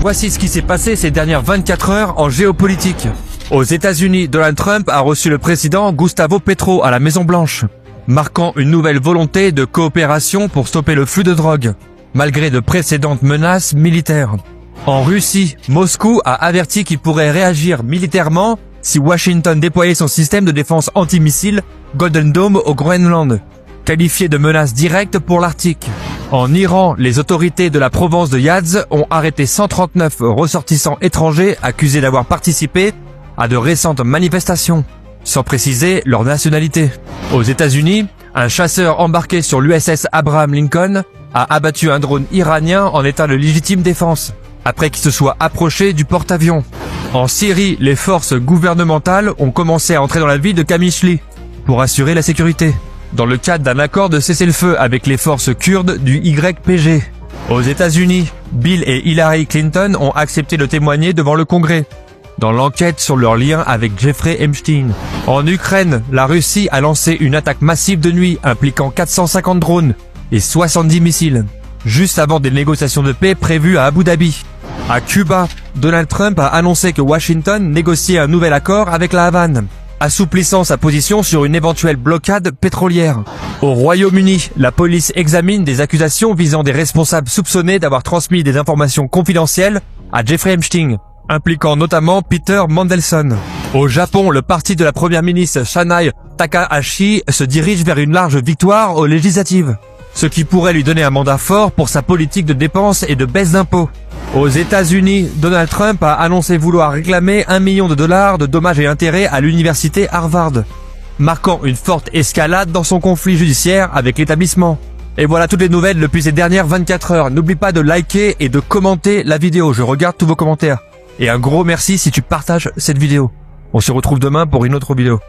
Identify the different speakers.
Speaker 1: Voici ce qui s'est passé ces dernières 24 heures en géopolitique. Aux États-Unis, Donald Trump a reçu le président Gustavo Petro à la Maison-Blanche, marquant une nouvelle volonté de coopération pour stopper le flux de drogue, malgré de précédentes menaces militaires. En Russie, Moscou a averti qu'il pourrait réagir militairement si Washington déployait son système de défense antimissile Golden Dome au Groenland, qualifié de menace directe pour l'Arctique. En Iran, les autorités de la province de Yazd ont arrêté 139 ressortissants étrangers accusés d'avoir participé à de récentes manifestations, sans préciser leur nationalité. Aux États-Unis, un chasseur embarqué sur l'USS Abraham Lincoln a abattu un drone iranien en état de légitime défense, après qu'il se soit approché du porte-avions. En Syrie, les forces gouvernementales ont commencé à entrer dans la ville de Qamishli pour assurer la sécurité, dans le cadre d'un accord de cessez-le-feu avec les forces kurdes du YPG. Aux États-Unis, Bill et Hillary Clinton ont accepté de témoigner devant le Congrès, dans l'enquête sur leur lien avec Jeffrey Epstein. En Ukraine, la Russie a lancé une attaque massive de nuit impliquant 450 drones et 70 missiles, juste avant des négociations de paix prévues à Abu Dhabi. À Cuba, Donald Trump a annoncé que Washington négociait un nouvel accord avec la Havane, assouplissant sa position sur une éventuelle blocade pétrolière. Au Royaume-Uni, la police examine des accusations visant des responsables soupçonnés d'avoir transmis des informations confidentielles à Jeffrey Epstein, impliquant notamment Peter Mandelson. Au Japon, le parti de la première ministre Sanae Takahashi se dirige vers une large victoire aux législatives, ce qui pourrait lui donner un mandat fort pour sa politique de dépenses et de baisse d'impôts. Aux États-Unis, Donald Trump a annoncé vouloir réclamer $1 million de dommages et intérêts à l'université Harvard, marquant une forte escalade dans son conflit judiciaire avec l'établissement. Et voilà toutes les nouvelles depuis ces dernières 24 heures. N'oublie pas de liker et de commenter la vidéo, je regarde tous vos commentaires. Et un gros merci si tu partages cette vidéo. On se retrouve demain pour une autre vidéo.